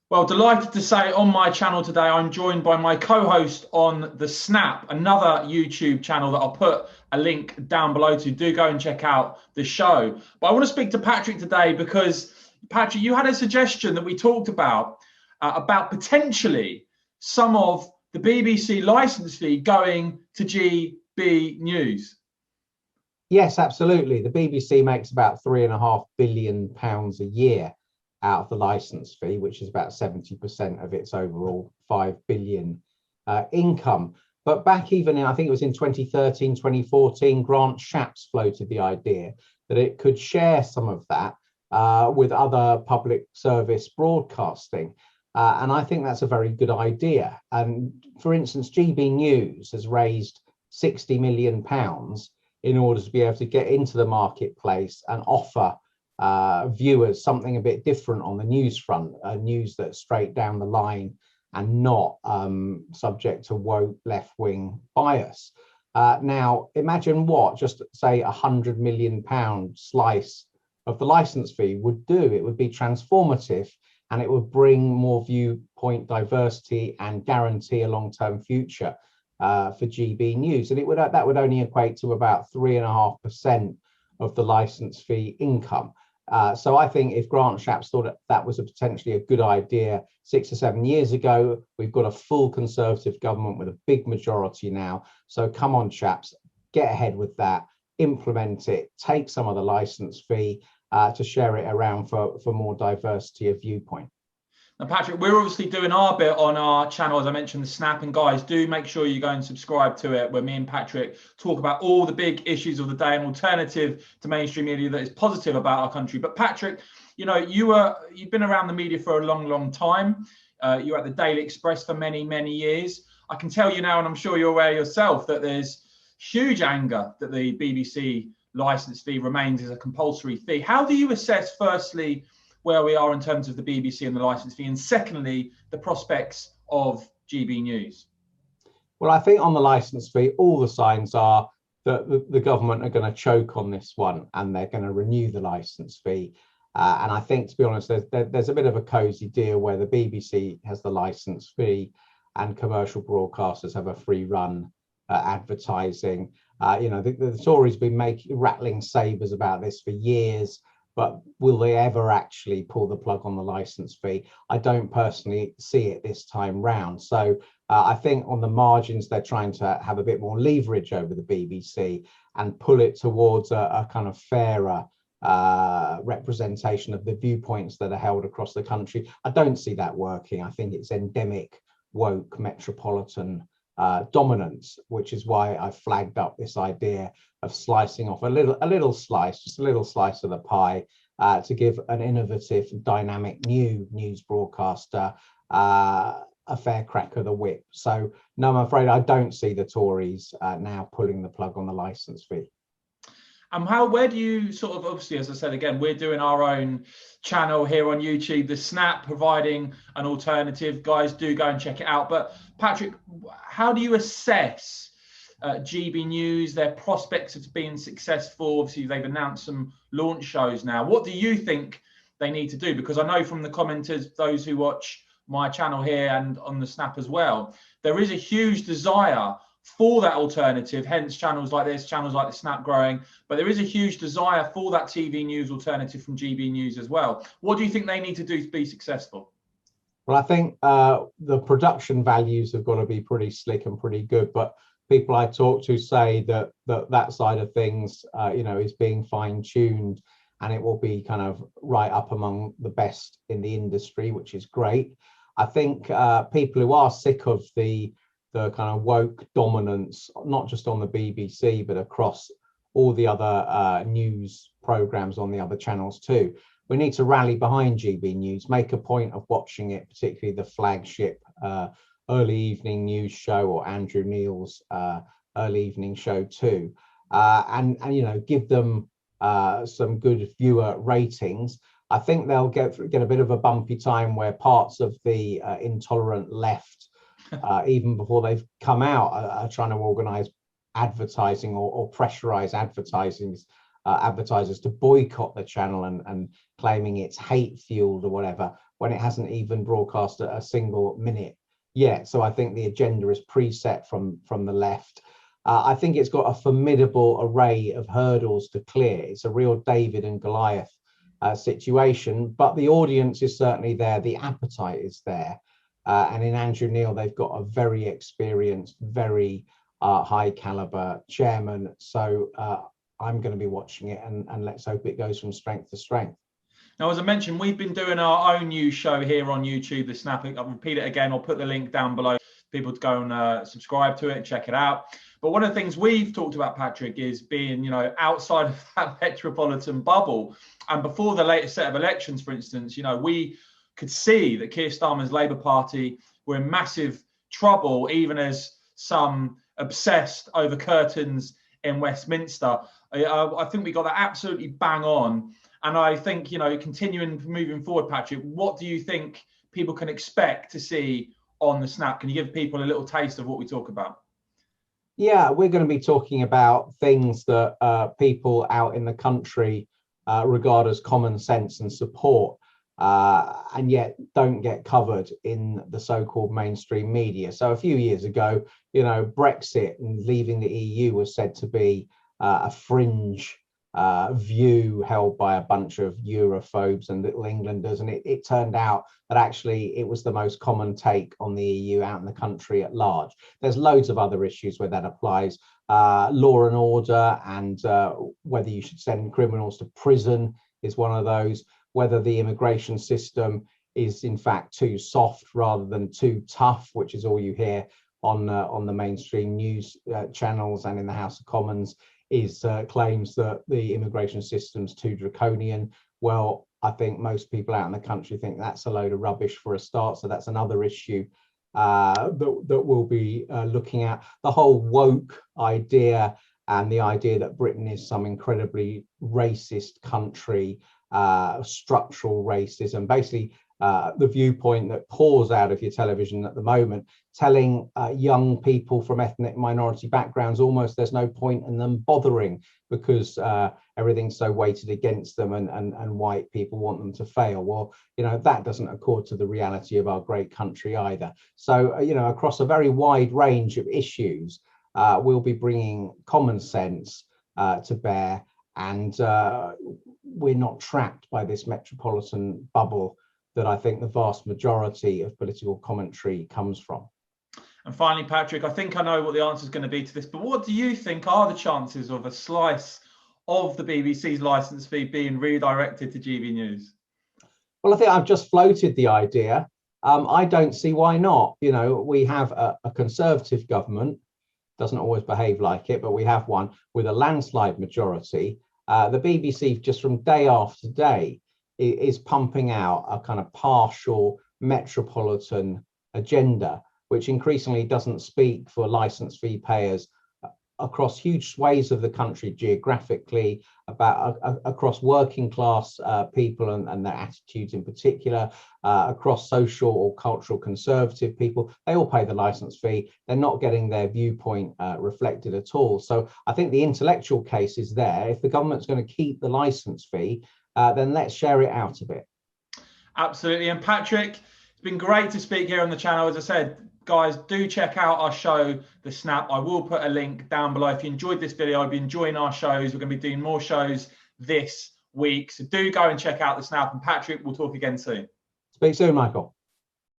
Well, delighted to say on my channel today, I'm joined by my co-host on The Snap, another YouTube channel that I'll put a link down below to. Do go and check out the show. But I want to speak to Patrick today because, Patrick, you had a suggestion that we talked about potentially some of the BBC license fee going to GB News. Yes, absolutely. The BBC makes about £3.5 billion a year out of the license fee, which is about 70% of its overall 5 billion income. But back even in, I think it was in 2013, 2014, Grant Shapps floated the idea that it could share some of that with other public service broadcasting. And I think that's a very good idea. And for instance, GB News has raised £60 million in order to be able to get into the marketplace and offer viewers something a bit different on the news front, news that's straight down the line and not subject to woke left-wing bias. Now, imagine what just say £100 million slice of the license fee would do. It would be transformative, and it would bring more viewpoint diversity and guarantee a long-term future for GB News. And that would only equate to about 3.5% of the license fee income. So I think if Grant Shapps thought that was potentially a good idea 6 or 7 years ago, we've got a full Conservative government with a big majority now. So come on, Shapps, get ahead with that, implement it, take some of the license fee to share it around for more diversity of viewpoint. Now, Patrick, we're obviously doing our bit on our channel, as I mentioned, the Snap, and guys, do make sure you go and subscribe to it, where me and Patrick talk about all the big issues of the day, an alternative to mainstream media that is positive about our country. But Patrick, you know, you've been around the media for a long, long time. You were at the Daily Express for many, many years. I can tell you now, and I'm sure you're aware yourself, that there's huge anger that the BBC license fee remains as a compulsory fee. How do you assess, firstly, where we are in terms of the BBC and the license fee, and secondly, the prospects of GB News? Well, I think on the license fee, all the signs are that the government are going to choke on this one and they're going to renew the license fee. And I think, to be honest, there's a bit of a cosy deal where the BBC has the license fee and commercial broadcasters have a free run advertising. The Tories been rattling sabres about this for years. But will they ever actually pull the plug on the license fee? I don't personally see it this time round. So I think on the margins, they're trying to have a bit more leverage over the BBC and pull it towards a kind of fairer representation of the viewpoints that are held across the country. I don't see that working. I think it's endemic woke metropolitan dominance, which is why I flagged up this idea of slicing off a little slice, just a little slice of the pie, to give an innovative, dynamic new news broadcaster a fair crack of the whip. So no, I'm afraid I don't see the Tories now pulling the plug on the license fee. And where do you sort of, obviously, as I said, again, we're doing our own channel here on YouTube, The Snap, providing an alternative. Guys, do go and check it out. But Patrick, how do you assess GB News, their prospects of being successful? Obviously, they've announced some launch shows now. What do you think they need to do? Because I know from the commenters, those who watch my channel here and on The Snap as well, there is a huge desire for that alternative, hence channels like this, channels like The Snap growing. But there is a huge desire for that TV news alternative from GB News as well. What do you think they need to do to be successful? Well, I think the production values have got to be pretty slick and pretty good. But people I talk to say that side of things, is being fine-tuned, and it will be kind of right up among the best in the industry, which is great. I think people who are sick of the kind of woke dominance, not just on the BBC, but across all the other news programs on the other channels too. We need to rally behind GB News, make a point of watching it, particularly the flagship early evening news show, or Andrew Neil's early evening show too, and give them some good viewer ratings. I think they'll get a bit of a bumpy time where parts of the intolerant left, even before they've come out, are trying to organise advertising or pressurise advertisers to boycott the channel and claiming it's hate fueled or whatever. when it hasn't even broadcast a single minute yet. So I think the agenda is preset from the left. I think it's got a formidable array of hurdles to clear. It's a real David and Goliath situation, but the audience is certainly there. The appetite is there. And in Andrew Neil, they've got a very experienced, very high caliber chairman. So I'm going to be watching it, and let's hope it goes from strength to strength. Now, as I mentioned, we've been doing our own news show here on YouTube, The Snap. I'll repeat it again. I'll put the link down below. People to go and subscribe to it and check it out. But one of the things we've talked about, Patrick, is being, you know, outside of that metropolitan bubble. And before the latest set of elections, for instance, you know, we could see that Keir Starmer's Labour Party were in massive trouble, even as some obsessed over curtains in Westminster. I think we got that absolutely bang on. And I think, you know, moving forward, Patrick, what do you think people can expect to see on the Snap? Can you give people a little taste of what we talk about? Yeah, we're going to be talking about things that people out in the country regard as common sense and support, and yet don't get covered in the so-called mainstream media. So a few years ago, you know, Brexit and leaving the EU was said to be a fringe view held by a bunch of Europhobes and Little Englanders, and it turned out that actually it was the most common take on the EU out in the country at large. There's loads of other issues where that applies. Law and order, and whether you should send criminals to prison is one of those. Whether the immigration system is in fact too soft rather than too tough, which is all you hear on the mainstream news channels and in the House of Commons, is claims that the immigration system's too draconian. Well, I think most people out in the country think that's a load of rubbish for a start. So that's another issue that we'll be looking at. The whole woke idea and the idea that Britain is some incredibly racist country, structural racism, basically the viewpoint that pours out of your television at the moment, telling young people from ethnic minority backgrounds almost there's no point in them bothering because everything's so weighted against them, and white people want them to fail. Well, you know, that doesn't accord to the reality of our great country either. So, you know, across a very wide range of issues, we'll be bringing common sense to bear, and we're not trapped by this metropolitan bubble that I think the vast majority of political commentary comes from. And finally, Patrick, I think I know what the answer is going to be to this, but what do you think are the chances of a slice of the BBC's licence fee being redirected to GB News? Well, I think I've just floated the idea. I don't see why not. You know, we have a Conservative government, doesn't always behave like it, but we have one with a landslide majority. The BBC, just from day after day, is pumping out a kind of partial metropolitan agenda, which increasingly doesn't speak for licence fee payers across huge swathes of the country geographically, about across working class people and their attitudes in particular, across social or cultural conservative people. They all pay the licence fee. They're not getting their viewpoint reflected at all. So I think the intellectual case is there. If the government's going to keep the licence fee, then let's share it out a bit. Absolutely. And Patrick, it's been great to speak here on the channel. As I said, guys, do check out our show, The Snap. I will put a link down below. If you enjoyed this video, I've been enjoying our shows. We're going to be doing more shows this week. So do go and check out The Snap. And Patrick, we'll talk again soon. Speak soon, Michael.